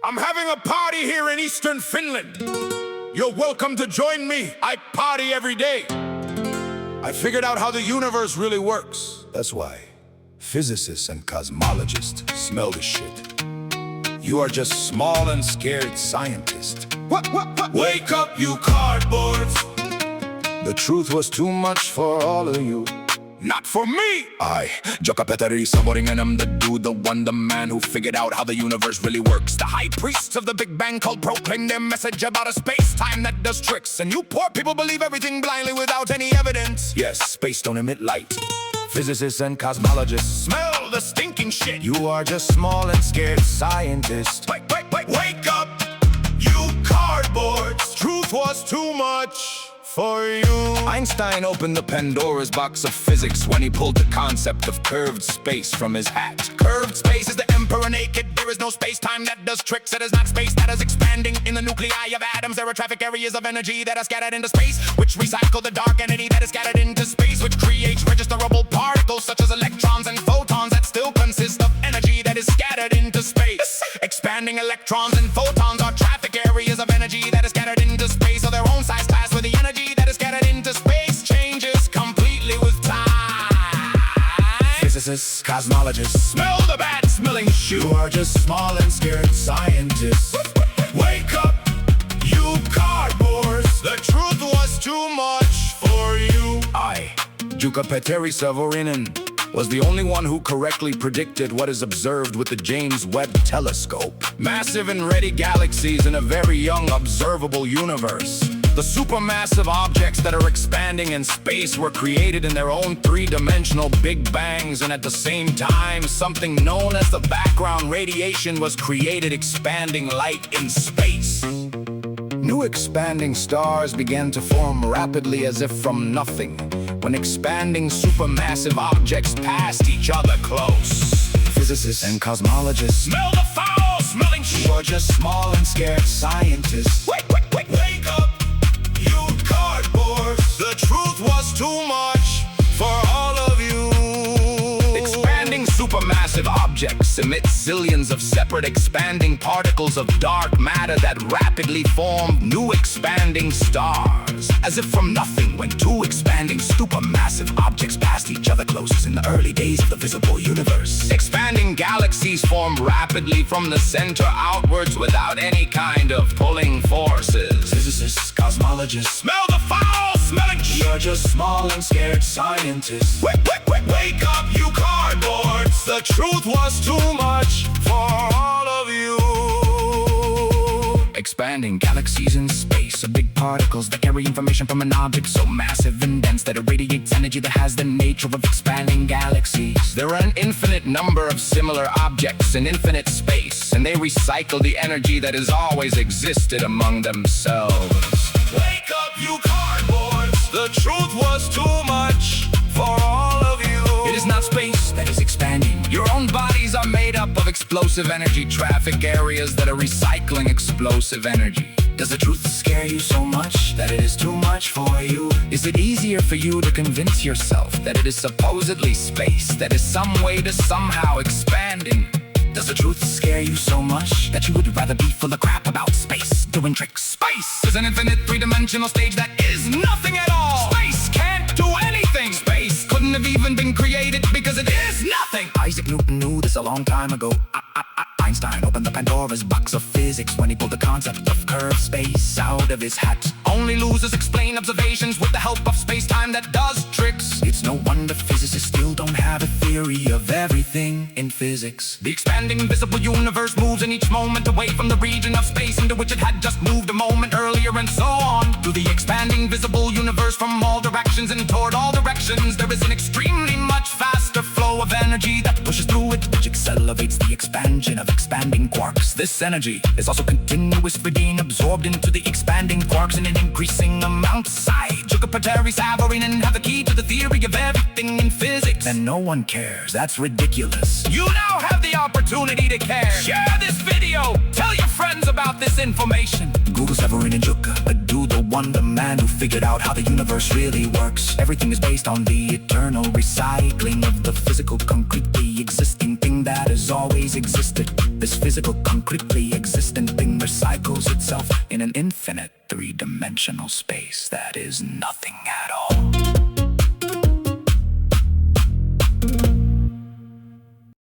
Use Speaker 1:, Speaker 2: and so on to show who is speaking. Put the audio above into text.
Speaker 1: I'm having a party here in Eastern Finland. You're welcome to join me. I party every day. I figured out how the universe really works. That's why physicists and cosmologists smell the shit. You are just small and scared scientists. What? Wake up, you cardboards. The truth was too much for all of you. Not for me! I, Petteri Savorinen, am the dude, the one, the man who figured out how the universe really works. The high priests of the Big Bang cult proclaim their message about a space-time that does tricks. And you poor people believe everything blindly without any evidence. Yes, space don't emit light. Physicists and cosmologists smell the stinking shit. You are just small and scared scientists. Wake up, you cardboards. Truth was too much for you. Einstein opened the Pandora's box of physics when he pulled the concept of curved space from his hat. Curved space is the emperor naked. There is no space-time that does tricks. It is not space that is expanding. In the nuclei of atoms, there are traffic areas of energy that are scattered into space, which recycle the dark energy that is scattered into space, which creates registerable particles such as electrons and photons that still consist of energy that is scattered into space. Expanding electrons and photons are traffic areas of energy that is scattered into space, or their own size class where the energy that is scattered into space changes completely with time. Physicists, cosmologists, smell the bad smelling shoe. You are just small and scared scientists. Wake up, you cardboards. The truth was too much for you. I, Petteri Savorinen, was the only one who correctly predicted what is observed with the James Webb Telescope. Massive and ready galaxies in a very young observable universe. The supermassive objects that are expanding in space were created in their own three-dimensional big bangs, and at the same time, something known as the background radiation was created, expanding light in space. New expanding stars began to form rapidly as if from nothing, when expanding supermassive objects passed each other close. Physicists and cosmologists smell the foul-smelling shit. You're just small and scared scientists. Wake up, you cardboards. The truth was too much for all of you. Expanding supermassive objects emit zillions of separate expanding particles of dark matter that rapidly form new expanding stars, as if from nothing, when two expanding supermassive objects passed each other close in the early days of the visible universe. Expanding galaxies form rapidly from the center outwards without any kind of pulling forces. Physicists, cosmologists smell the foul-smelling shit. You're just small and scared scientists. Wake up, you cardboards. The truth was too much for all of you. Expanding galaxies in space are big particles that carry information from an object so massive and dense that it radiates energy that has the nature of expanding galaxies. There are an infinite number of similar objects in infinite space, and they recycle the energy that has always existed among themselves. Wake up, you cardboards. The truth was too much for all of you. It is not space that is expanding. Your own bodies are made up of explosive energy traffic areas that are recycling explosive energy. Does the truth scare you so much that it is too much for you? Is it easier for you to convince yourself that it is supposedly space that is some way to somehow expanding? Does the truth scare you so much that you would rather be full of crap about space doing tricks? Space is an infinite three-dimensional stage that is nothing at all. Space can't do anything. Space couldn't have even been created because it is nothing. Isaac Newton knew this a long time ago. Einstein opened the Pandora's box of physics when he pulled the concept of curved space out of his hat. Only losers explain observations with the help of space-time that does tricks. It's no wonder physicists still don't have a theory of everything in physics. The expanding invisible universe moves in each moment away from the region of space into which it had just moved a moment earlier, and so on. Through the expanding visible universe from all directions and toward all directions, there is an extremely much faster flow of energy that pushes through it, which accelerates the expansion of expanding quarks. This energy is also continuously being absorbed into the expanding quarks in an increasing amount. Petteri Savorinen have the key to the theory of everything in physics, and no one cares. That's ridiculous. You now have the opportunity to care. Share this video. Tell your friends about
Speaker 2: got this information?
Speaker 3: Google Savorinen, a dude, the wonder man who figured out how the universe really works. Everything is based on the eternal recycling of the physical, concretely existing thing that has always existed. This physical, concretely existent thing recycles itself in an infinite three-dimensional space that is nothing